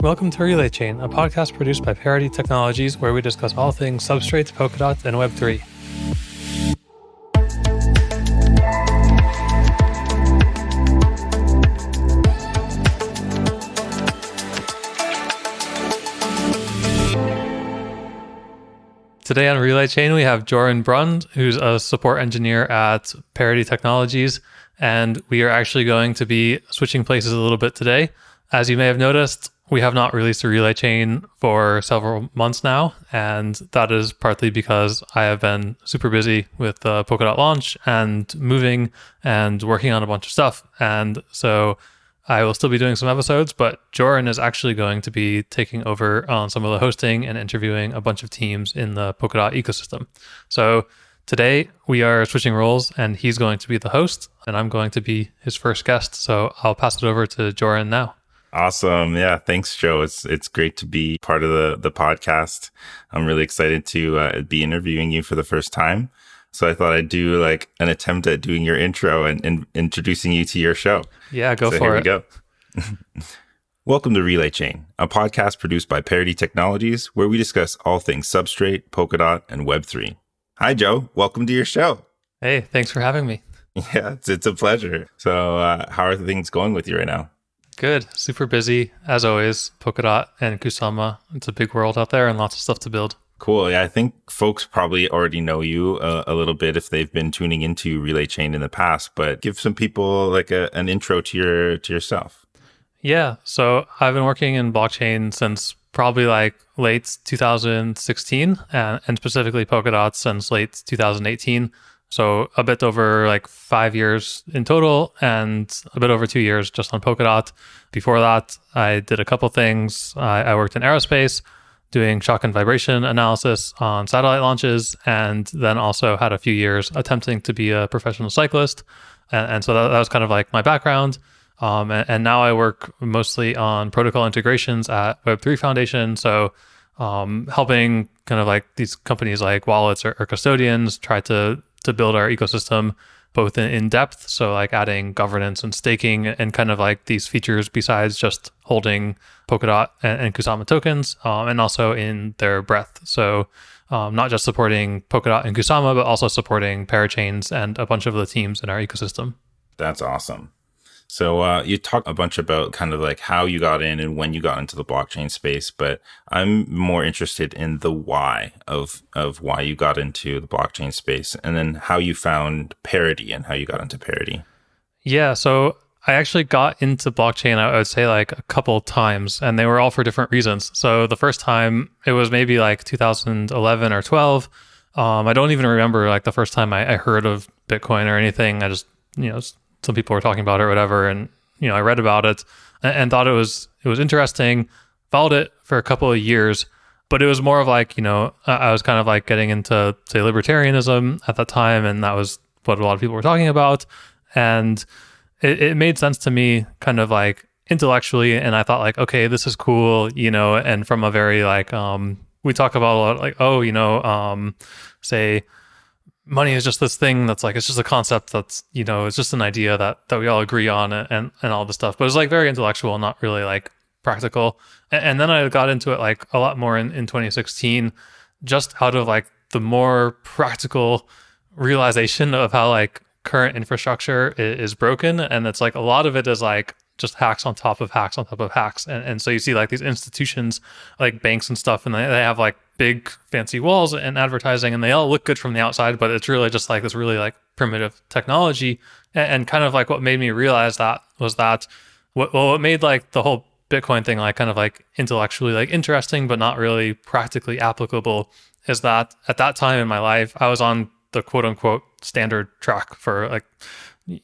Welcome to Relay Chain, a podcast produced by Parity Technologies where we discuss all things substrates, Polkadot, and Web3. Today on Relay Chain, we have Jorrin Bruns, who's a support engineer at Parity Technologies, and we are actually going to be switching places a little bit today. As you may have noticed, we have not released a Relay Chain for several months now, and that is partly because I have been super busy with the Polkadot launch and moving and working on a bunch of stuff. And so I will still be doing some episodes, but Jorrin is actually going to be taking over on some of the hosting and interviewing a bunch of teams in the Polkadot ecosystem. So today we are switching roles and he's going to be the host and I'm going to be his first guest. So I'll pass it over to Jorrin now. Awesome. Yeah. Thanks, Joe. It's great to be part of the podcast. I'm really excited to be interviewing you for the first time. So I thought I'd do like an attempt at doing your intro and introducing you to your show. Yeah, go for it. Here we go. Welcome to Relay Chain, a podcast produced by Parity Technologies, where we discuss all things Substrate, Polkadot, and Web3. Hi, Joe. Welcome to your show. Hey, thanks for having me. Yeah, it's a pleasure. So how are things going with you right now? Good. Super busy, as always. Polkadot and Kusama. It's a big world out there and lots of stuff to build. Cool. Yeah, I think folks probably already know you a little bit if they've been tuning into Relay Chain in the past, but give some people like an intro to yourself. Yeah. So I've been working in blockchain since probably like late 2016 and specifically Polkadot since late 2018. So a bit over like 5 years in total and a bit over 2 years just on Polkadot. Before that, I did a couple things. I worked in aerospace, doing shock and vibration analysis on satellite launches, and then also had a few years attempting to be a professional cyclist. And so that was kind of like my background. And now I work mostly on protocol integrations at Web3 Foundation. So helping kind of like these companies like wallets or custodians try to build our ecosystem both in depth. So like adding governance and staking and kind of like these features besides just holding Polkadot and Kusama tokens, and also in their breadth. So not just supporting Polkadot and Kusama, but also supporting parachains and a bunch of the teams in our ecosystem. That's awesome. So you talked a bunch about kind of like how you got in and when you got into the blockchain space, but I'm more interested in the why of why you got into the blockchain space and then how you found Parity and how you got into Parity. Yeah, so I actually got into blockchain, I would say like a couple times, and they were all for different reasons. So the first time, it was maybe like 2011 or 12. I don't even remember like the first time I heard of Bitcoin or anything. I just, some people were talking about it or whatever. And, I read about it and thought it was interesting, followed it for a couple of years, but it was more of like, I was kind of like getting into, say, libertarianism at that time. And that was what a lot of people were talking about. And it made sense to me kind of like intellectually. And I thought like, okay, this is cool, and from a very like, we talk about a lot like, say, money is just this thing that's like, it's just a concept that's, it's just an idea that we all agree on and all this stuff. But it's like very intellectual, not really like practical. And then I got into it like a lot more in 2016, just out of like the more practical realization of how like current infrastructure is broken. And it's like a lot of it is like just hacks on top of hacks on top of hacks. And so you see like these institutions like banks and stuff, and they have like big fancy walls and advertising, and they all look good from the outside, but it's really just like this really like primitive technology. And kind of like what made me realize that was that what made like the whole Bitcoin thing like kind of like intellectually like interesting, but not really practically applicable, is that at that time in my life, I was on the quote unquote standard track for like,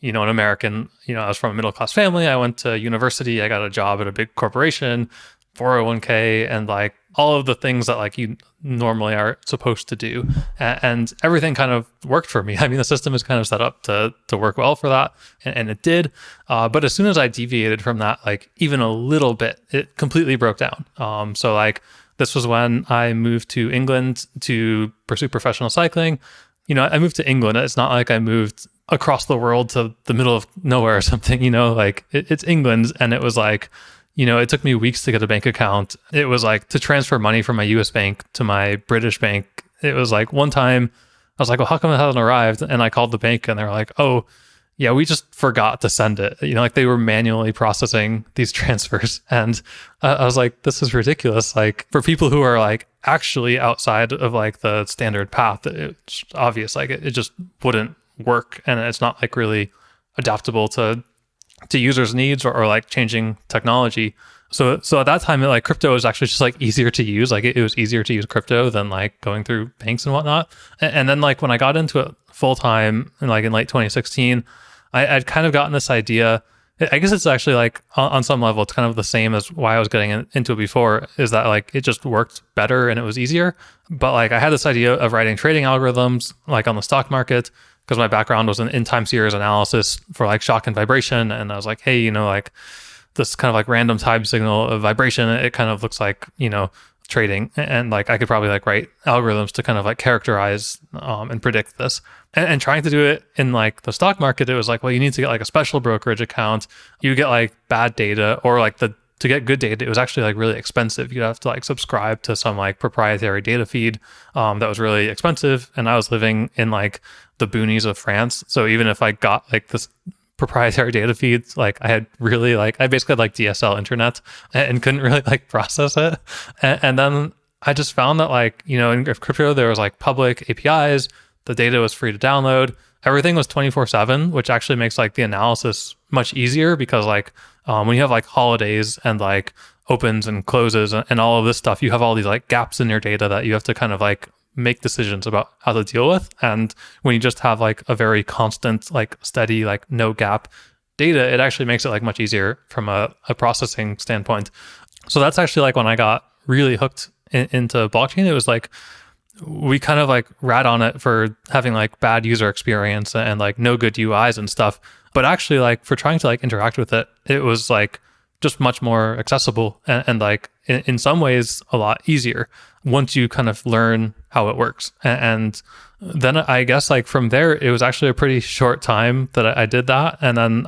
an American, I was from a middle class family. I went to university. I got a job at a big corporation, 401k, and like all of the things that like you normally are supposed to do. And everything kind of worked for me. I mean, the system is kind of set up to work well for that. And it did. But as soon as I deviated from that, like even a little bit, it completely broke down. So like this was when I moved to England to pursue professional cycling. I moved to England. It's not like I moved across the world to the middle of nowhere or something, like it's England. And it was like, it took me weeks to get a bank account. It was like to transfer money from my US bank to my British bank. It was like one time I was like, well, how come it hasn't arrived? And I called the bank and they were like, oh, yeah, we just forgot to send it. Like they were manually processing these transfers. And I was like, this is ridiculous. Like for people who are like actually outside of like the standard path, it's obvious, like it just wouldn't work. And it's not like really adaptable to users' needs or like changing technology. So at that time, like crypto was actually just like easier to use. Like it was easier to use crypto than like going through banks and whatnot. And then like when I got into it full time and like in late 2016, I'd kind of gotten this idea. I guess it's actually like on some level, it's kind of the same as why I was getting into it before, is that like it just worked better and it was easier. But like I had this idea of writing trading algorithms like on the stock market, because my background was in time series analysis for like shock and vibration. And I was like, hey, like this kind of like random time signal of vibration, it kind of looks like, trading. And like I could probably like write algorithms to kind of like characterize and predict this. And trying to do it in like the stock market, it was like, well, you need to get like a special brokerage account. You get like bad data, or like to get good data, it was actually like really expensive. You'd have to like subscribe to some like proprietary data feed that was really expensive. And I was living in like the boonies of France. So even if I got like this proprietary data feeds, like I basically had like DSL internet and couldn't really like process it. And then I just found that like, in crypto, there was like public APIs, the data was free to download, everything was 24/7, which actually makes like the analysis much easier, because like when you have like holidays and like opens and closes and all of this stuff, you have all these like gaps in your data that you have to kind of like make decisions about how to deal with. And when you just have like a very constant, like steady, like no gap data, it actually makes it like much easier from a processing standpoint. So that's actually like when I got really hooked into blockchain. It was like, we kind of like rat on it for having like bad user experience and like no good UIs and stuff. But actually like for trying to like interact with it, it was like just much more accessible and like in some ways a lot easier once you kind of learn how it works. And then I guess like from there, it was actually a pretty short time that I did that. And then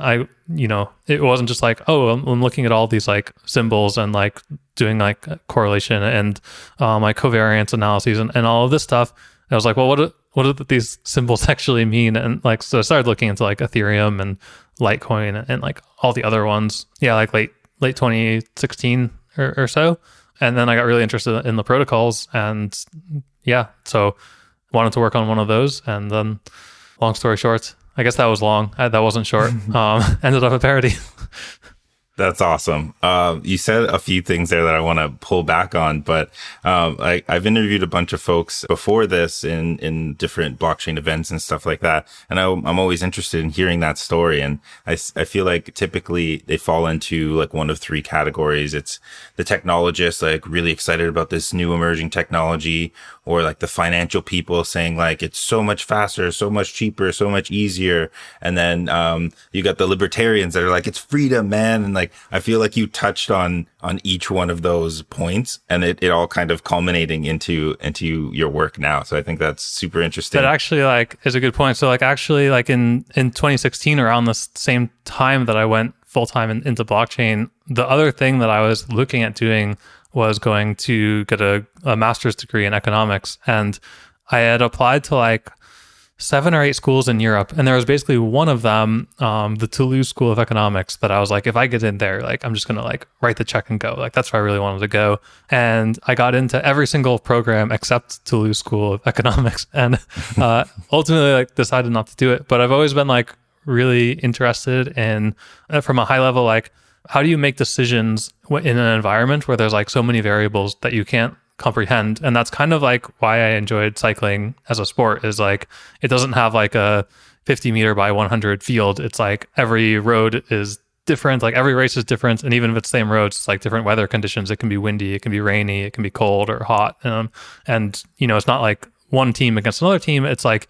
it wasn't just like, oh, I'm looking at all these like symbols and like doing like correlation and like covariance analyses and all of this stuff. And I was like, well, what do these symbols actually mean? And like, so I started looking into like Ethereum and Litecoin and like all the other ones. Yeah, like late 2016 or so. And then I got really interested in the protocols, and yeah, so wanted to work on one of those. And then long story short, I guess that was long. That wasn't short. Ended up at Parity. That's awesome. You said a few things there that I want to pull back on, but I've interviewed a bunch of folks before this in different blockchain events and stuff like that, and I'm always interested in hearing that story. And I feel like typically they fall into like one of three categories. It's the technologists like really excited about this new emerging technology, or like the financial people saying like it's so much faster, so much cheaper, so much easier. And then you got the libertarians that are like, it's freedom, man. And like, I feel like you touched on each one of those points, and it all kind of culminating into your work now. So I think that's super interesting. That actually like is a good point. So like actually like in 2016, around the same time that I went full time into blockchain, the other thing that I was looking at doing was going to get a master's degree in economics. And I had applied to like 7 or 8 schools in Europe. And there was basically one of them, the Toulouse School of Economics, that I was like, if I get in there, like, I'm just going to like write the check and go. Like, that's where I really wanted to go. And I got into every single program except Toulouse School of Economics. And ultimately like decided not to do it. But I've always been like really interested in, from a high level, like, how do you make decisions in an environment where there's like so many variables that you can't comprehend? And that's kind of like why I enjoyed cycling as a sport, is like, it doesn't have like a 50 meter by 100 field. It's like every road is different, like every race is different. And even if it's the same roads, it's like different weather conditions. It can be windy, it can be rainy, it can be cold or hot. And it's not like one team against another team. It's like,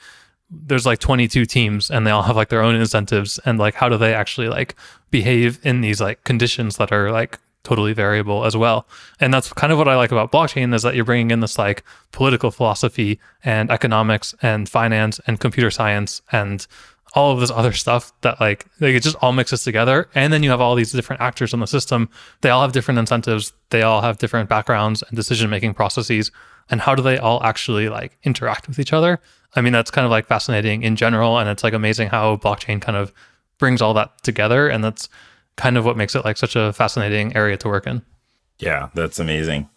there's like 22 teams and they all have like their own incentives, and like how do they actually like behave in these like conditions that are like totally variable as well. And that's kind of what I like about blockchain, is that you're bringing in this like political philosophy and economics and finance and computer science and all of this other stuff that like it just all mixes together. And then you have all these different actors in the system. They all have different incentives. They all have different backgrounds and decision-making processes. And how do they all actually like interact with each other? I mean, that's kind of like fascinating in general. And it's like amazing how blockchain kind of brings all that together. And that's kind of what makes it like such a fascinating area to work in. Yeah, that's amazing.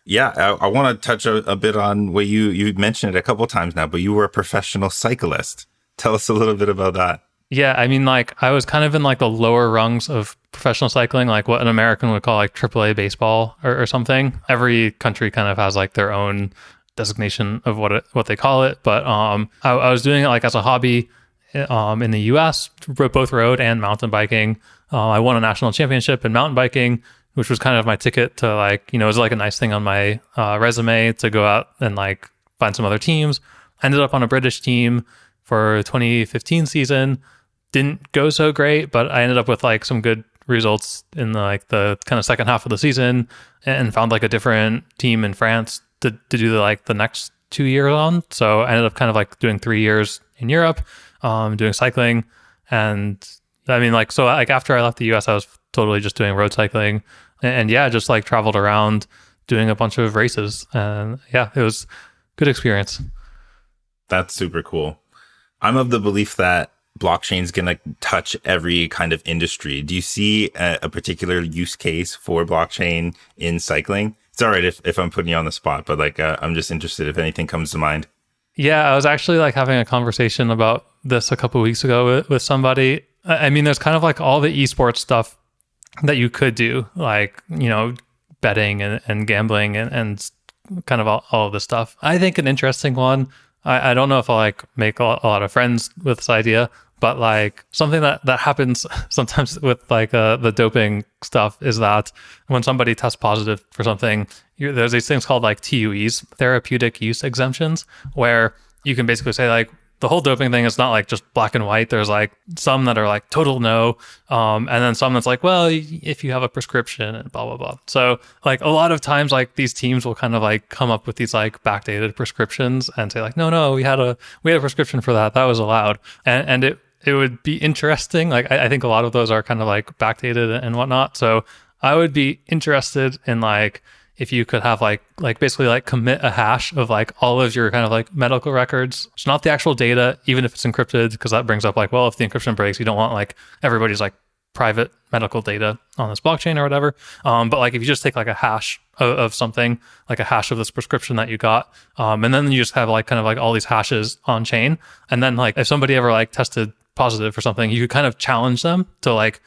Yeah, I want to touch a bit on what you mentioned it a couple of times now, but you were a professional cyclist. Tell us a little bit about that. Yeah, I mean, like I was kind of in like the lower rungs of professional cycling, like what an American would call like AAA baseball or something. Every country kind of has like their own designation of what they call it. But I was doing it like as a hobby in the US, both road and mountain biking. I won a national championship in mountain biking, which was kind of my ticket to like, it was like a nice thing on my resume to go out and like find some other teams. I ended up on a British team for 2015 season. Didn't go so great, but I ended up with like some good results in the kind of second half of the season, and found like a different team in France to do the next 2 years on. So I ended up kind of like doing 3 years in Europe, doing cycling. And I mean, like, so like after I left the US, I was totally just doing road cycling, and yeah, just like traveled around doing a bunch of races. And yeah, it was good experience. That's super cool. I'm of the belief that blockchain is going to touch every kind of industry. Do you see a particular use case for blockchain in cycling? It's all right if I'm putting you on the spot, but like I'm just interested if anything comes to mind. Yeah, I was actually like having a conversation about this a couple of weeks ago with somebody. I mean, there's kind of like all the esports stuff that you could do, like, betting and gambling and kind of all of this stuff. I think an interesting one, I don't know if I'll like make a lot of friends with this idea, but like something that happens sometimes with like the doping stuff is that when somebody tests positive for something, there's these things called like TUEs, therapeutic use exemptions, where you can basically say like, the whole doping thing is not like just black and white. There's like some that are like total no. And then some that's like, well, if you have a prescription and blah, blah, blah. So like a lot of times like these teams will kind of like come up with these like backdated prescriptions and say like, no, we had a prescription for that. That was allowed. And it would be interesting. Like I think a lot of those are kind of like backdated and whatnot. So I would be interested in like, if you could have like basically like commit a hash of like all of your kind of like medical records. It's not the actual data, even if it's encrypted, because that brings up like, well, if the encryption breaks, you don't want like everybody's like private medical data on this blockchain or whatever. But like if you just take like a hash of something, like a hash of this prescription that you got, and then you just have like kind of like all these hashes on chain. And then like if somebody ever like tested positive for something, you could kind of challenge them to like,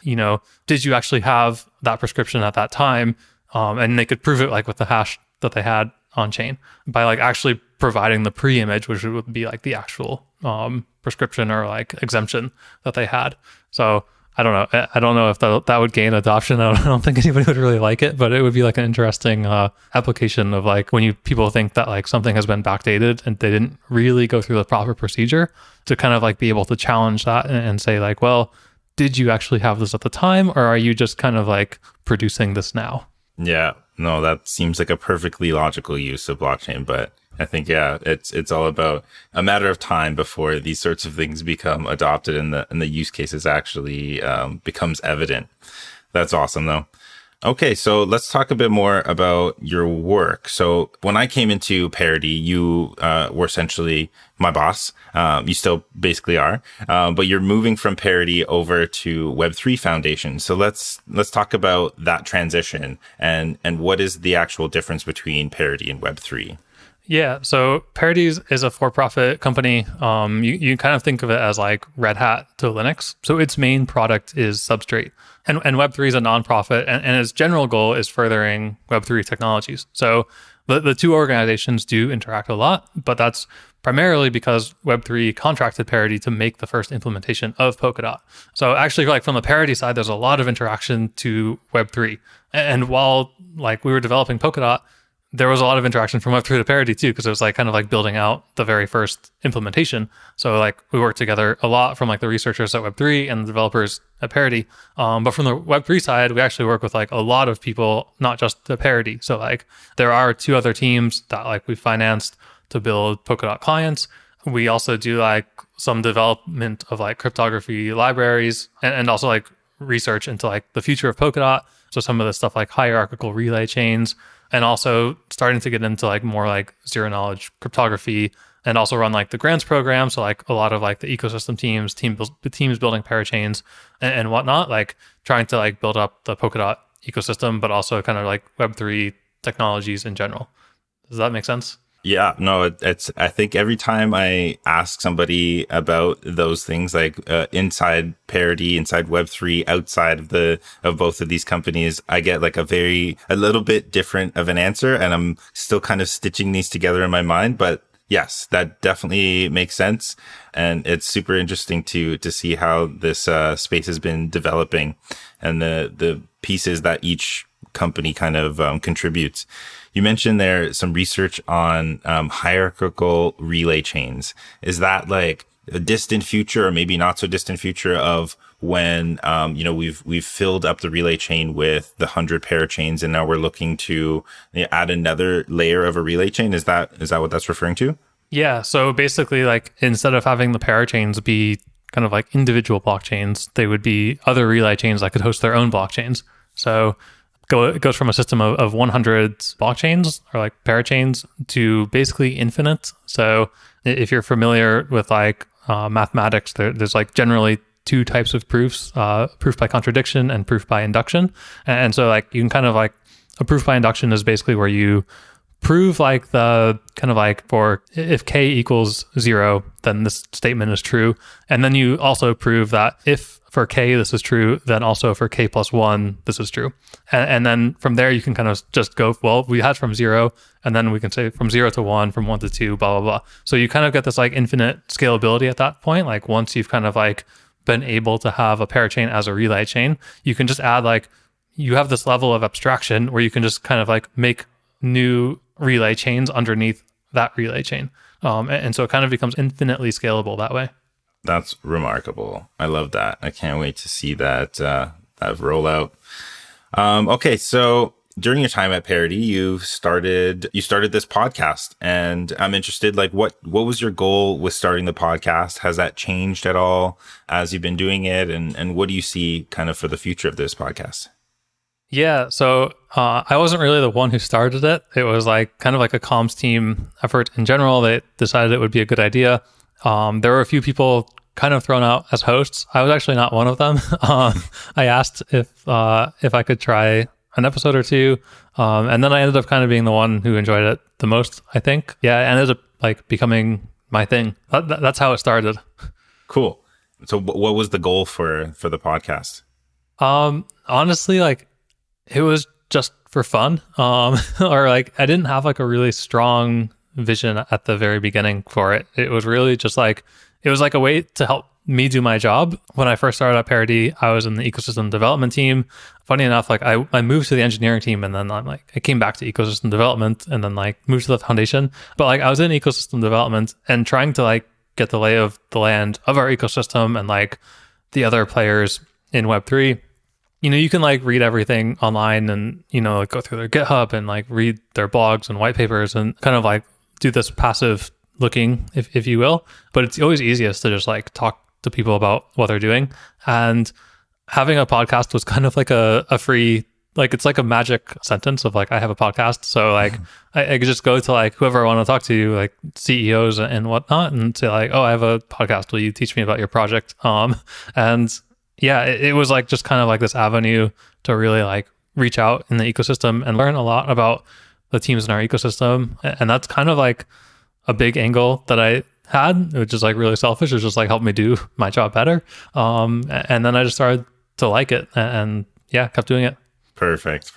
did you actually have that prescription at that time? And they could prove it like with the hash that they had on chain by like actually providing the pre-image, which would be like the actual prescription or like exemption that they had. So I don't know if that would gain adoption. I don't think anybody would really like it, but it would be like an interesting application of like when people think that like something has been backdated and they didn't really go through the proper procedure, to kind of like be able to challenge that and say like, well, did you actually have this at the time, or are you just kind of like producing this now? Yeah, no, that seems like a perfectly logical use of blockchain, but I think, yeah, it's all about a matter of time before these sorts of things become adopted and the use cases actually becomes evident. That's awesome, though. Okay, so let's talk a bit more about your work. So when I came into Parity, you were essentially my boss. You still basically are, but you're moving from Parity over to Web3 Foundation. So let's talk about that transition and what is the actual difference between Parity and Web3. Yeah, so Parity is a for-profit company. You kind of think of it as like Red Hat to Linux. So its main product is Substrate. And Web3 is a nonprofit, and its general goal is furthering Web3 technologies. So the two organizations do interact a lot, but that's primarily because Web3 contracted Parity to make the first implementation of Polkadot. So actually, like from the Parity side, there's a lot of interaction to Web3. And while like we were developing Polkadot, there was a lot of interaction from Web3 to Parity too, because it was like kind of like building out the very first implementation. So like we worked together a lot from like the researchers at Web3 and the developers at Parity. But from the Web3 side, we actually work with like a lot of people, not just the Parity. So like there are two other teams that like we financed to build Polkadot clients. we also do like some development of like cryptography libraries and also like research into like the future of Polkadot. So some of the stuff like hierarchical relay chains, and also starting to get into like more like zero knowledge cryptography, and also run like the grants program. So like a lot of like the ecosystem teams building parachains and whatnot, like trying to like build up the Polkadot ecosystem, but also kind of like Web3 technologies in general. Does that make sense? Yeah, no, it's, I think every time I ask somebody about those things, like inside Parity, inside Web3, outside of both of these companies, I get like a little bit different of an answer. And I'm still kind of stitching these together in my mind. But yes, that definitely makes sense. And it's super interesting to see how this space has been developing and the pieces that each company kind of contributes. You mentioned there some research on hierarchical relay chains. Is that like a distant future, or maybe not so distant future, of when we've filled up the relay chain with the 100 parachains, and now we're looking to add another layer of a relay chain? Is that what that's referring to? Yeah. So basically, like instead of having the parachains be kind of like individual blockchains, they would be other relay chains that could host their own blockchains. So it goes from a system of 100 blockchains or like parachains to basically infinite. So if you're familiar with like mathematics, there's like generally two types of proofs, proof by contradiction and proof by induction. And so like you can kind of like, a proof by induction is basically where you prove like the kind of like for if k equals 0, then this statement is true. And then you also prove that if for k this is true, then also for k plus 1 this is true. And then from there you can kind of just go, well, we had from 0, and then we can say from 0 to 1, from 1 to 2, blah, blah, blah. So you kind of get this like infinite scalability at that point. Like once you've kind of like been able to have a parachain as a relay chain, you can just add like, you have this level of abstraction where you can just kind of like make new relay chains underneath that relay chain. And so it kind of becomes infinitely scalable that way. That's remarkable. I love that. I can't wait to see that rollout. Okay, so during your time at Parity, you started this podcast, and I'm interested, like what was your goal with starting the podcast? Has that changed at all as you've been doing it? And what do you see kind of for the future of this podcast? Yeah, so I wasn't really the one who started it. It was like kind of like a comms team effort in general. They decided it would be a good idea. There were a few people kind of thrown out as hosts. I was actually not one of them. I asked if I could try an episode or two, and then I ended up kind of being the one who enjoyed it the most, I think. Yeah, it ended up like becoming my thing. That's how it started. Cool. So what was the goal for the podcast? Honestly, like it was just for fun. Or like I didn't have like a really strong vision at the very beginning for it. It was really just like, it was like a way to help me do my job. When I first started at Parity, I was in the ecosystem development team. Funny enough, like I moved to the engineering team, and then I came back to ecosystem development, and then like moved to the foundation. But like I was in ecosystem development and trying to like get the lay of the land of our ecosystem and like the other players in Web3. You can like read everything online and, like go through their GitHub and like read their blogs and white papers and kind of like do this passive looking, if you will. But it's always easiest to just like talk to people about what they're doing. And having a podcast was kind of like a free, like it's like a magic sentence of like, I have a podcast. So like I could just go to like whoever I want to talk to, like CEOs and whatnot, and say like, oh, I have a podcast. Will you teach me about your project? And yeah, it was like just kind of like this avenue to really like reach out in the ecosystem and learn a lot about the teams in our ecosystem. And that's kind of like a big angle that I had, which is like really selfish. It just like helped me do my job better. And then I just started to like it and yeah, kept doing it. Perfect.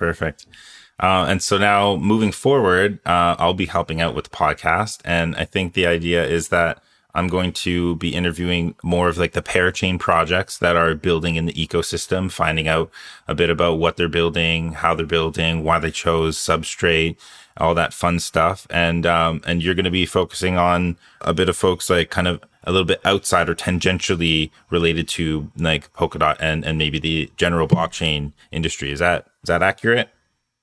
And so now moving forward, I'll be helping out with the podcast. And I think the idea is that I'm going to be interviewing more of like the parachain projects that are building in the ecosystem, finding out a bit about what they're building, how they're building, why they chose Substrate, all that fun stuff. And you're going to be focusing on a bit of folks like kind of a little bit outside or tangentially related to like Polkadot and maybe the general blockchain industry. Is that accurate?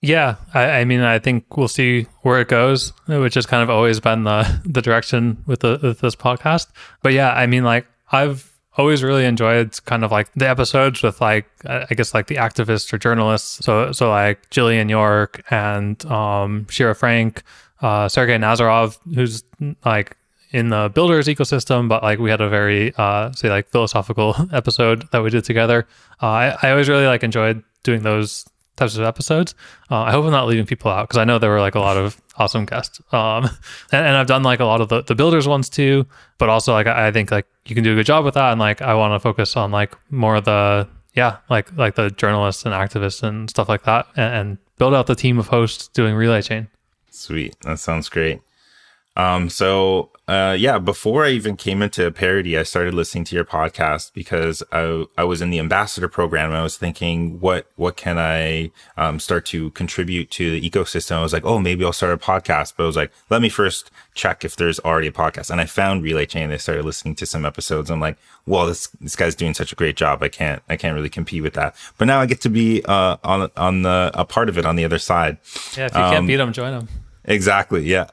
Yeah, I mean, I think we'll see where it goes, which has kind of always been the direction with this podcast. But yeah, I mean, like I've always really enjoyed kind of like the episodes with like I guess like the activists or journalists. So like Jillian York and Shira Frank, Sergey Nazarov, who's like in the builders ecosystem, but like we had a very say like philosophical episode that we did together. I always really like enjoyed doing those types of episodes. I hope I'm not leaving people out because I know there were like a lot of awesome guests. And I've done like a lot of the builders ones too, but also like I think like you can do a good job with that. And like I want to focus on like more of the like the journalists and activists and stuff like that, and build out the team of hosts doing Relay Chain. Sweet, that sounds great. Before I even came into Parity, I started listening to your podcast because I was in the ambassador program and I was thinking, what can I start to contribute to the ecosystem? I was like, oh, maybe I'll start a podcast, but I was like, let me first check if there's already a podcast. And I found Relay Chain. I started listening to some episodes. I'm like, well, this guy's doing such a great job. I can't really compete with that. But now I get to be on a part of it on the other side. Yeah, if you can't beat them, join them. Exactly. Yeah.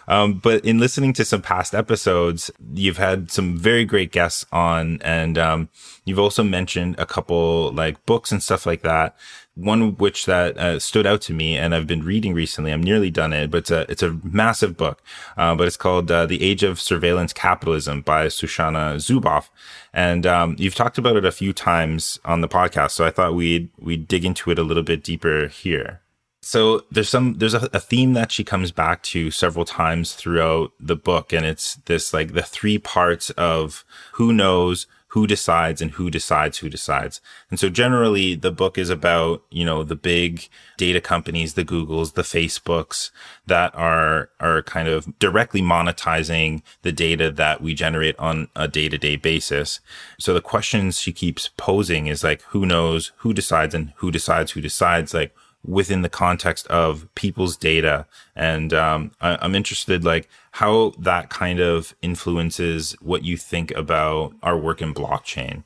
But in listening to some past episodes, you've had some very great guests on, and you've also mentioned a couple like books and stuff like that. One of which that stood out to me, and I've been reading recently. I'm nearly done it, but it's a massive book. But it's called The Age of Surveillance Capitalism by Shoshana Zuboff. And you've talked about it a few times on the podcast, so I thought we'd dig into it a little bit deeper here. So there's a theme that she comes back to several times throughout the book, and it's this like the three parts of who knows, who decides, and who decides who decides. And so generally the book is about, the big data companies, the Googles, the Facebooks that are kind of directly monetizing the data that we generate on a day-to-day basis. So the questions she keeps posing is like, who knows, who decides, and who decides, like, within the context of people's data. And I'm interested, like, how that kind of influences what you think about our work in blockchain.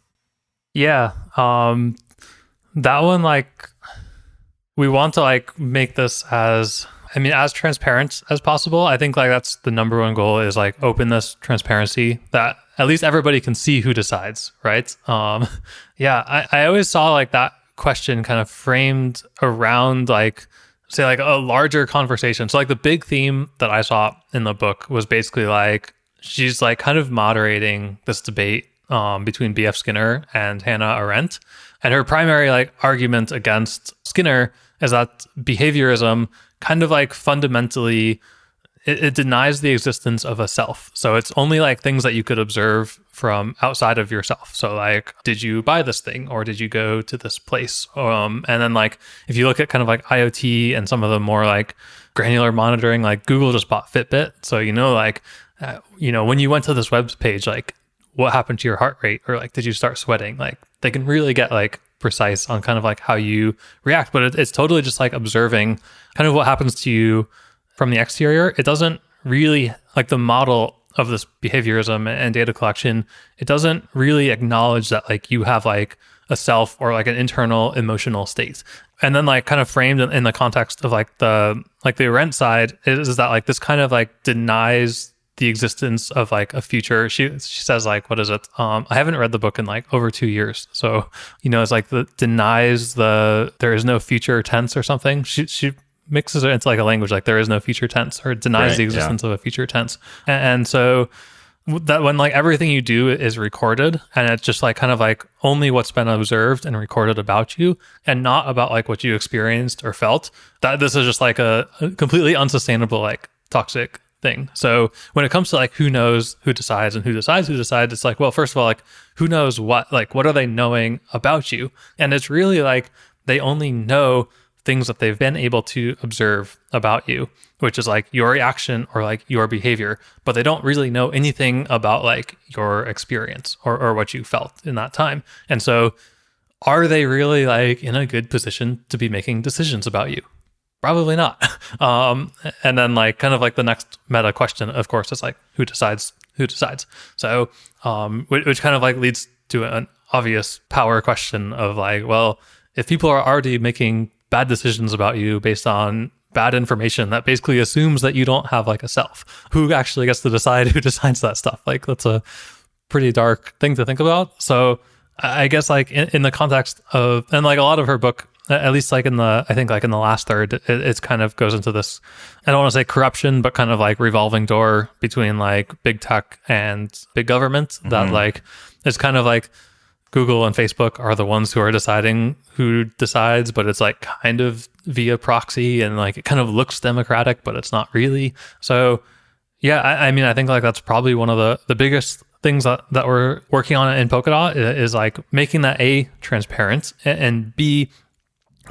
Yeah. That one, like, we want to, like, make this as transparent as possible. I think, like, that's the number one goal is, like, openness, transparency, that at least everybody can see who decides, right? I always saw, like, that question kind of framed around like say like a larger conversation. So like the big theme that I saw in the book was basically like she's like kind of moderating this debate between BF Skinner and Hannah Arendt, and her primary like argument against Skinner is that behaviorism kind of like fundamentally it denies the existence of a self. So it's only like things that you could observe from outside of yourself. So like, did you buy this thing or did you go to this place? And then like, if you look at kind of like IoT and some of the more like granular monitoring, like Google just bought Fitbit. So, when you went to this web page, like what happened to your heart rate? Or like, did you start sweating? Like they can really get like precise on kind of like how you react, but it's totally just like observing kind of what happens to you from the exterior. It doesn't really, like the model of this behaviorism and data collection, it doesn't really acknowledge that like you have like a self or like an internal emotional state. And then like kind of framed in the context of like the Arendt side is that like this kind of like denies the existence of like a future. She says like, what is it? I haven't read the book in like over 2 years. So, it's like denies there is no future tense or something. She mixes it into like a language like there is no future tense, or denies the existence of a future tense. And so that when like everything you do is recorded, and it's just like kind of like only what's been observed and recorded about you and not about like what you experienced or felt, that this is just like a completely unsustainable, like toxic thing. So when it comes to like who knows who decides and who decides, it's like, well, first of all, like who knows what are they knowing about you? And it's really like they only know things that they've been able to observe about you, which is like your reaction or like your behavior, but they don't really know anything about like your experience or what you felt in that time. And so are they really like in a good position to be making decisions about you? Probably not. And then like kind of like the next meta question, of course, is like who decides? So which kind of like leads to an obvious power question of like, well, if people are already making bad decisions about you based on bad information that basically assumes that you don't have like a self. Who actually gets to decide who decides that stuff? Like that's a pretty dark thing to think about. So I guess like in the context of, and like a lot of her book, at least like I think like in the last third, it's kind of goes into this, I don't want to say corruption, but kind of like revolving door between like big tech and big government that like, it's kind of like Google and Facebook are the ones who are deciding who decides, but it's like kind of via proxy and like it kind of looks democratic, but it's not really. So yeah, I mean, I think like that's probably one of the biggest things that we're working on in Polkadot is like making that A, transparent, and B,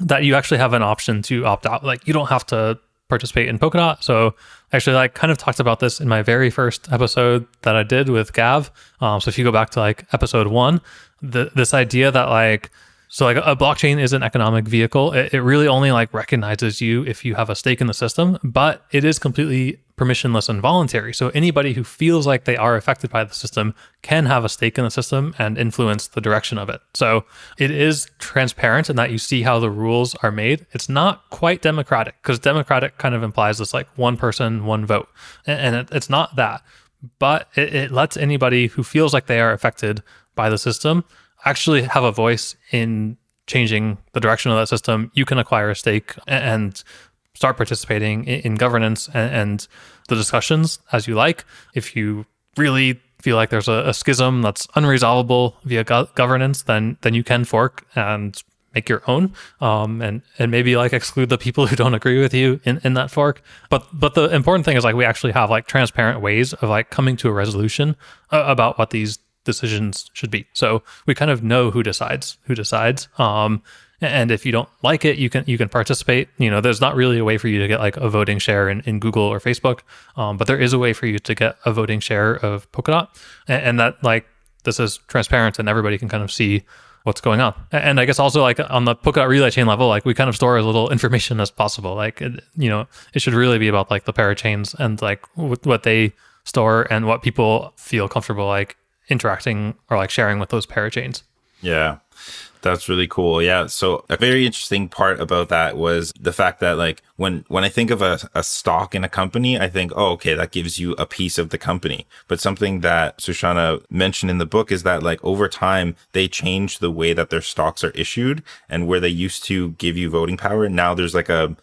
that you actually have an option to opt out. Like you don't have to participate in Polkadot. So actually like kind of talked about this in my very first episode that I did with Gav. So if you go back to like episode 1, this idea that like, so like a blockchain is an economic vehicle. It really only like recognizes you if you have a stake in the system, but it is completely permissionless and voluntary. So anybody who feels like they are affected by the system can have a stake in the system and influence the direction of it. So it is transparent in that you see how the rules are made. It's not quite democratic because democratic kind of implies this like one person, one vote. And it's not that, but it lets anybody who feels like they are affected by the system actually have a voice in changing the direction of that system. You can acquire a stake and start participating in governance and the discussions as you like. If you really feel like there's a schism that's unresolvable via governance, then you can fork and make your own, and maybe like exclude the people who don't agree with you in that fork. But the important thing is like we actually have like transparent ways of like coming to a resolution about what these decisions should be. So we kind of know who decides. And if you don't like it, you can participate. You know, there's not really a way for you to get like a voting share in Google or Facebook, but there is a way for you to get a voting share of Polkadot, and that like this is transparent and everybody can kind of see what's going on. And I guess also like on the Polkadot relay chain level, like we kind of store as little information as possible. Like it should really be about like the parachains and like what they store and what people feel comfortable like interacting or like sharing with those parachains. Yeah, that's really cool. Yeah. So a very interesting part about that was the fact that like when I think of a stock in a company, I think, oh, okay, that gives you a piece of the company. But something that Sushana mentioned in the book is that like over time, they changed the way that their stocks are issued, and where they used to give you voting power. Now there's like a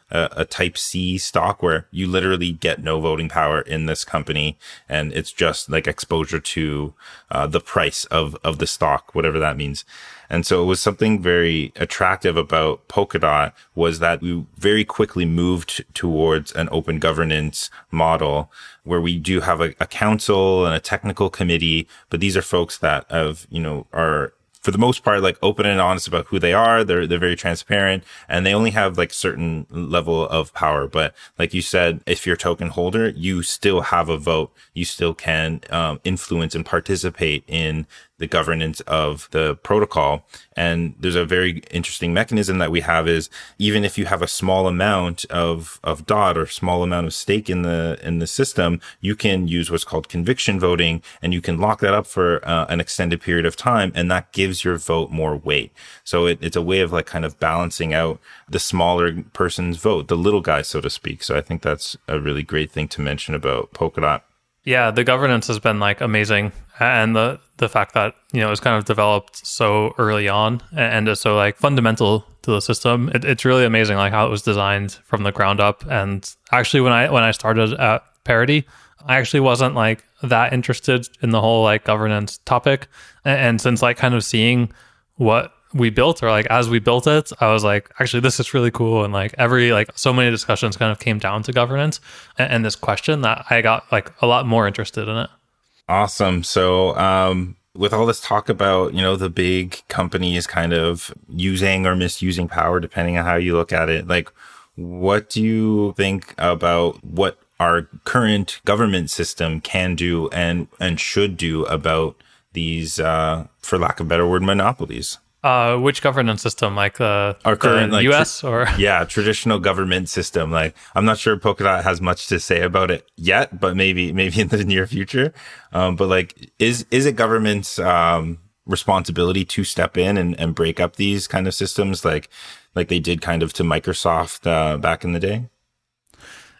type C stock where you literally get no voting power in this company. And it's just like exposure to the price of the stock, whatever that means. And so it was something very attractive about Polkadot was that we very quickly moved towards an open governance model where we do have a council and a technical committee, but these are folks that are for the most part, like open and honest about who they are. They're very transparent, and they only have like certain level of power. But like you said, if you're a token holder, you still have a vote. You still can influence and participate in the governance of the protocol. And there's a very interesting mechanism that we have is even if you have a small amount of DOT or small amount of stake in the system, you can use what's called conviction voting, and you can lock that up for an extended period of time, and that gives your vote more weight. So it's a way of like kind of balancing out the smaller person's vote, the little guy, so to speak. So I think that's a really great thing to mention about Polkadot. Yeah, the governance has been like amazing, and the fact that it's kind of developed so early on and is so like fundamental to the system. It's really amazing like how it was designed from the ground up. And actually, when I started at Parity, I actually wasn't like that interested in the whole like governance topic, and since like kind of seeing what we built, or like as we built it, I was like, actually, this is really cool. And like so many discussions kind of came down to governance and this question that I got like a lot more interested in it. Awesome. So with all this talk about, the big companies kind of using or misusing power, depending on how you look at it, like what do you think about what our current government system can do and should do about these, for lack of a better word, monopolies? Which governance system, like our current the US or traditional government system? Like, I'm not sure Polkadot has much to say about it yet, but maybe in the near future. But like, is it government's responsibility to step in and break up these kind of systems? Like, like they did kind of to Microsoft back in the day?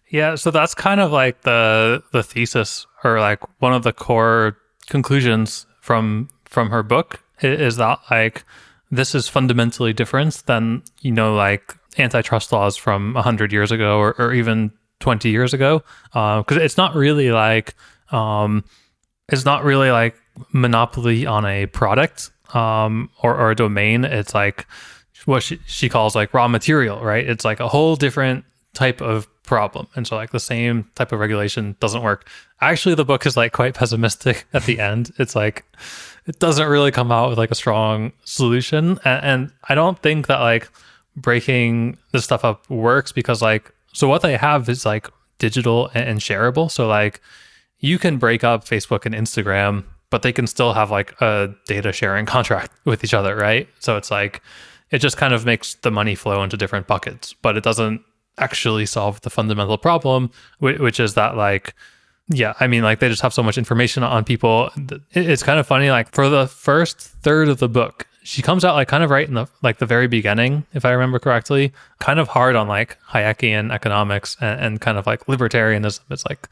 Yeah, so that's kind of like the thesis, or like one of the core conclusions from her book is that like this is fundamentally different than, you know, like antitrust laws from 100 years ago or even 20 years ago, because it's not really like monopoly on a product or a domain. It's like what she calls like raw material, right? It's like a whole different type of problem, and so like the same type of regulation doesn't work. Actually, the book is like quite pessimistic at the end. It's like it doesn't really come out with like a strong solution, and I don't think that like breaking this stuff up works, because like, so what they have is like digital and shareable. So like you can break up Facebook and Instagram, but they can still have like a data sharing contract with each other, right? So it's like it just kind of makes the money flow into different buckets, but it doesn't actually solve the fundamental problem, which is that like, yeah, I mean, like they just have so much information on people. It's kind of funny, like for the first third of the book, she comes out like kind of right in the very beginning, if I remember correctly, kind of hard on like Hayekian economics and kind of like libertarianism. It's like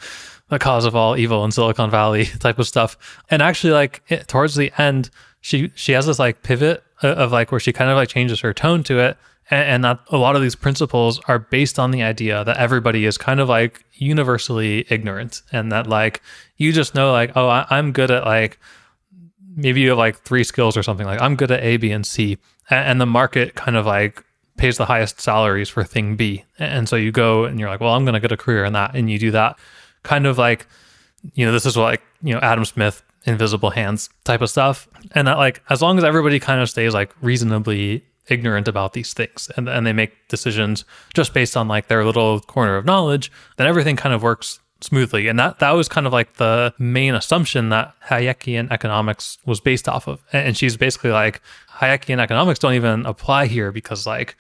the cause of all evil in Silicon Valley type of stuff. And actually like towards the end, she has this like pivot of like where she kind of like changes her tone to it. And that a lot of these principles are based on the idea that everybody is kind of like universally ignorant, and that like you just know like, oh, I'm good at like, maybe you have like 3 skills or something, like I'm good at A, B, and C, and the market kind of like pays the highest salaries for thing B, and so you go and you're like, well, I'm going to get a career in that, and you do that kind of like, you know, this is what like, you know, Adam Smith, invisible hands type of stuff, and that like as long as everybody kind of stays like reasonably ignorant about these things and they make decisions just based on like their little corner of knowledge, then everything kind of works smoothly. And that was kind of like the main assumption that Hayekian economics was based off of. And she's basically like, Hayekian economics don't even apply here because like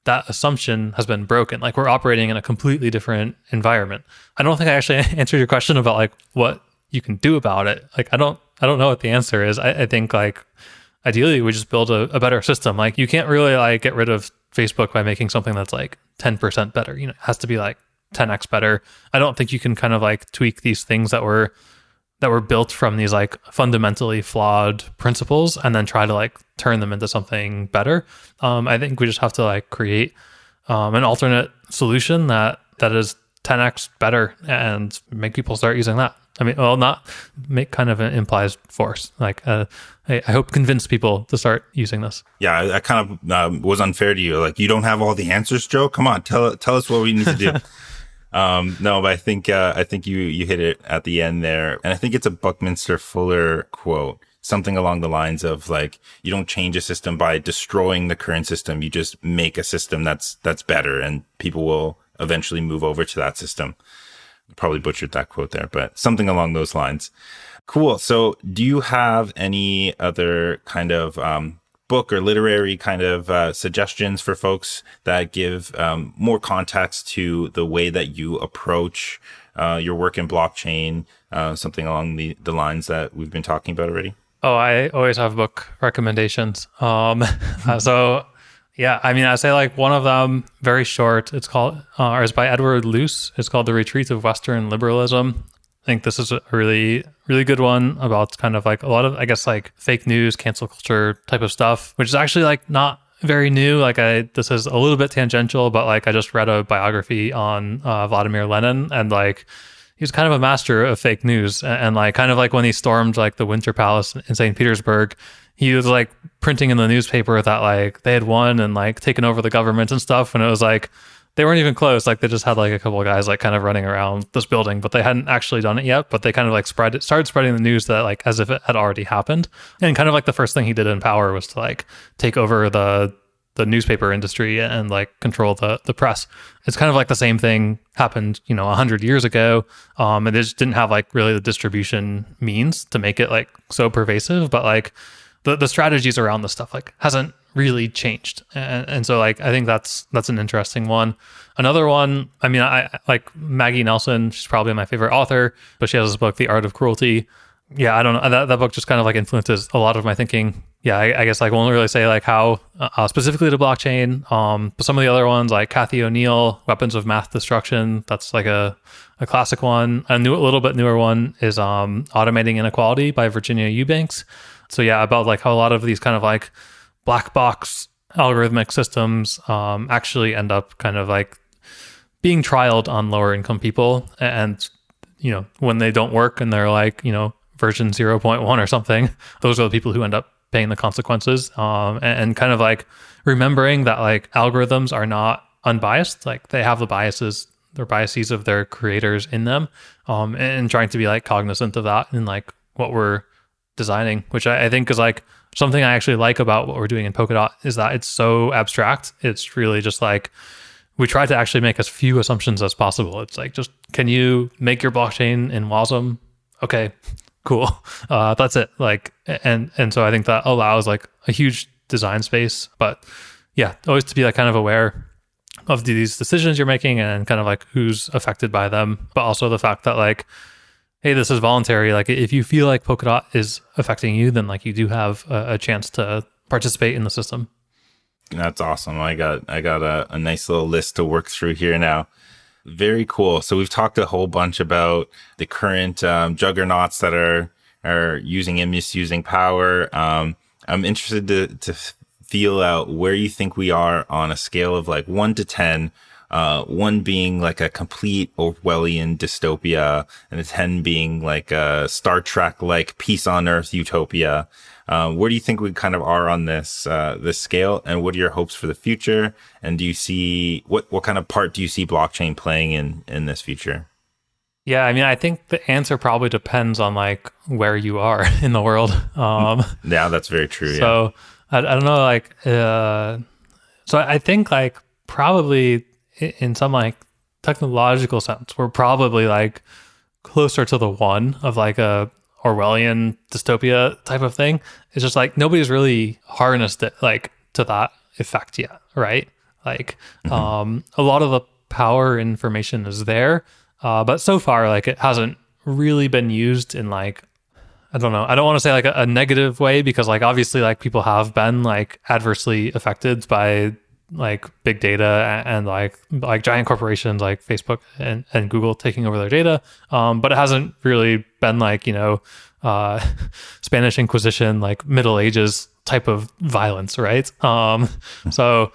that assumption has been broken. Like we're operating in a completely different environment. I don't think I actually answered your question about like what you can do about it. Like I don't know what the answer is. I think like ideally we just build a better system. Like you can't really like get rid of Facebook by making something that's like 10% better. You know, it has to be like 10x better. I don't think you can kind of like tweak these things that were built from these like fundamentally flawed principles and then try to like turn them into something better. I think we just have to like create an alternate solution that is 10x better and make people start using that. I mean, well, not make kind of an implies force. Like, I hope convince people to start using this. Yeah, I kind of was unfair to you. Like, you don't have all the answers, Joe. Come on, tell us what we need to do. No, but I think you hit it at the end there, and I think it's a Buckminster Fuller quote, something along the lines of like, you don't change a system by destroying the current system. You just make a system that's better, and people will eventually move over to that system. Probably butchered that quote there, but something along those lines. Cool. So do you have any other kind of book or literary kind of suggestions for folks that give more context to the way that you approach your work in blockchain, something along the lines that we've been talking about already? Oh, I always have book recommendations. So yeah, I mean, I say like one of them, very short. It's called, or it's by Edward Luce. It's called The Retreat of Western Liberalism. I think this is a really, really good one about kind of like a lot of, I guess, like fake news, cancel culture type of stuff, which is actually like not very new. Like this is a little bit tangential, but like I just read a biography on Vladimir Lenin, and like he was kind of a master of fake news, and like kind of like when he stormed like the Winter Palace in St. Petersburg, he was like printing in the newspaper that like they had won and like taken over the government and stuff. And it was like, they weren't even close. Like they just had like a couple of guys like kind of running around this building, but they hadn't actually done it yet. But they kind of like started spreading the news that like as if it had already happened. And kind of like the first thing he did in power was to like take over the newspaper industry and like control the press. It's kind of like the same thing happened, 100 years ago. And they just didn't have like really the distribution means to make it like so pervasive, but like the strategies around this stuff like hasn't really changed. And so like, I think that's an interesting one. Another one, I mean, I like Maggie Nelson. She's probably my favorite author, but she has this book, The Art of Cruelty. Yeah, I don't know. That book just kind of like influences a lot of my thinking. yeah, I guess like won't really say like how specifically to blockchain. But some of the other ones like Cathy O'Neil, Weapons of Math Destruction, that's like a classic one. A little bit newer one is Automating Inequality by Virginia Eubanks. So yeah, about like how a lot of these kind of like black box algorithmic systems actually end up kind of like being trialed on lower income people, and when they don't work and they're like version 0.1 or something, those are the people who end up paying the consequences, and kind of like remembering that like algorithms are not unbiased, like they have their biases of their creators in them, and trying to be like cognizant of that in like what we're designing, which I think is like something I actually like about what we're doing in Polkadot, is that it's so abstract. It's really just like we try to actually make as few assumptions as possible. It's like, just, can you make your blockchain in WASM? Okay, cool. That's it. Like, and so I think that allows like a huge design space, but yeah, always to be like kind of aware of these decisions you're making and kind of like who's affected by them, but also the fact that like, hey, this is voluntary. Like if you feel like Polkadot is affecting you, then like you do have a chance to participate in the system. That's awesome. I got a nice little list to work through here now. Very cool. So we've talked a whole bunch about the current juggernauts that are using and misusing power. I'm interested to feel out where you think we are on a scale of like 1 to 10. 1 being like a complete Orwellian dystopia, and a 10 being like a Star Trek like peace on Earth utopia. Where do you think we kind of are on this scale, and what are your hopes for the future? And do you see what kind of part do you see blockchain playing in this future? Yeah, I mean, I think the answer probably depends on like where you are in the world. Yeah, that's very true. So I don't know, like, so I think like probably in some like technological sense, we're probably like closer to the 1 of like a Orwellian dystopia type of thing. It's just like nobody's really harnessed it like to that effect yet, right? Like a lot of the power information is there, but so far like it hasn't really been used in like, I don't know, I don't want to say like a negative way, because like obviously like people have been like adversely affected by like big data and like giant corporations like Facebook and Google taking over their data, but it hasn't really been like Spanish Inquisition like Middle Ages type of violence, right? So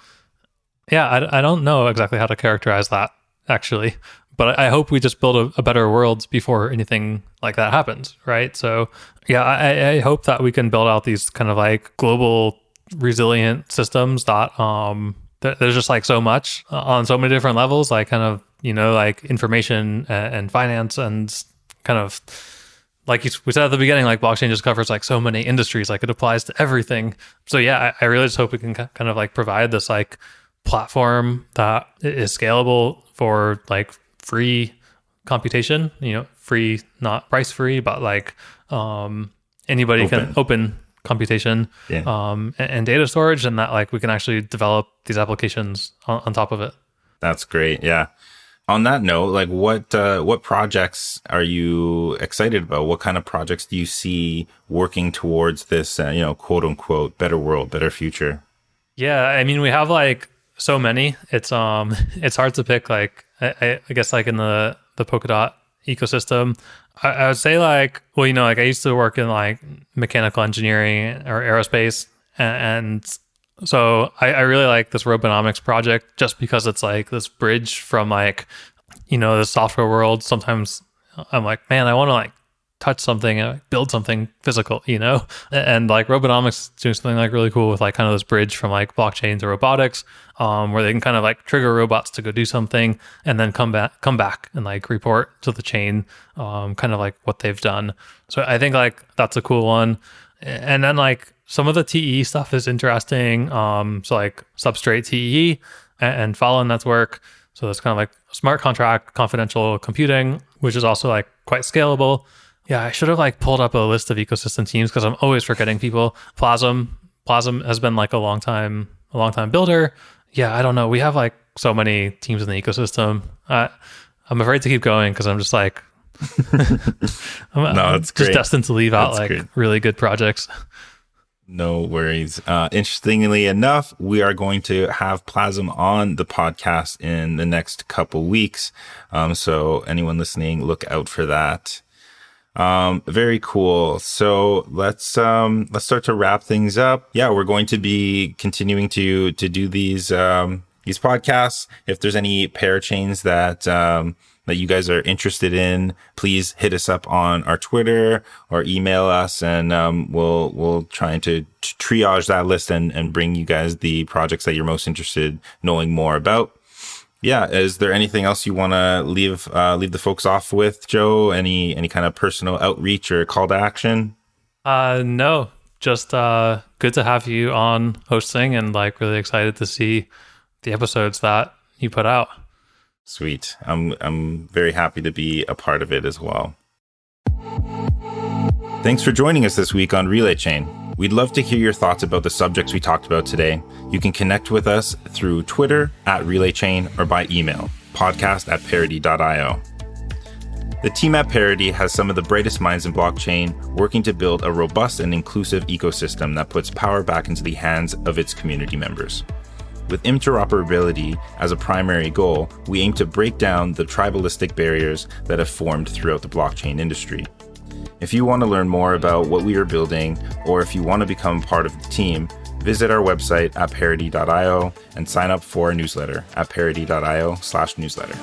yeah, I don't know exactly how to characterize that actually, but I hope we just build a better world before anything like that happens, right? So yeah, I hope that we can build out these kind of like global resilient systems that there's just like so much on so many different levels, like kind of like information and finance, and kind of like we said at the beginning, like blockchain just covers like so many industries, like it applies to everything. So yeah, I really just hope we can kind of like provide this like platform that is scalable for like free computation, free, not price free, but like anybody can open computation, and data storage, and that like we can actually develop these applications on top of it. That's great. Yeah. On that note, like what projects are you excited about? What kind of projects do you see working towards this, quote unquote, better world, better future? Yeah, I mean, we have like so many. It's hard to pick. Like I guess like in the Polkadot ecosystem, I would say like, well, like I used to work in like mechanical engineering or aerospace, and so I really like this robonomics project just because it's like this bridge from like, the software world. Sometimes I'm like, man, I want to like touch something and build something physical, and like robonomics is doing something like really cool with like kind of this bridge from like blockchain to robotics, where they can kind of like trigger robots to go do something and then come back and like report to the chain, kind of like what they've done. So I think like that's a cool one. And then like some of the TE stuff is interesting. So like substrate TE and follow network. So that's kind of like smart contract confidential computing, which is also like quite scalable. Yeah, I should have like pulled up a list of ecosystem teams because I'm always forgetting people. Plasm has been like a long time builder. Yeah, I don't know. We have like so many teams in the ecosystem. I'm afraid to keep going because I'm just like, I'm it's just destined to leave out that's like great. Really good projects. No worries. Interestingly enough, we are going to have Plasm on the podcast in the next couple weeks. So anyone listening, look out for that. Very cool. So let's start to wrap things up. Yeah, we're going to be continuing to do these podcasts. If there's any parachains that you guys are interested in, please hit us up on our Twitter or email us, and we'll try to triage that list and bring you guys the projects that you're most interested knowing more about. Yeah, is there anything else you want to leave the folks off with, Joe? Any kind of personal outreach or call to action? No, just good to have you on hosting, and like really excited to see the episodes that you put out. Sweet. I'm very happy to be a part of it as well. Thanks for joining us this week on Relay Chain. We'd love to hear your thoughts about the subjects we talked about today. You can connect with us through Twitter @RelayChain or by email, podcast@parity.io. The team at Parity has some of the brightest minds in blockchain, working to build a robust and inclusive ecosystem that puts power back into the hands of its community members. With interoperability as a primary goal, we aim to break down the tribalistic barriers that have formed throughout the blockchain industry. If you want to learn more about what we are building, or if you want to become part of the team, visit our website at parity.io and sign up for our newsletter at parity.io/newsletter.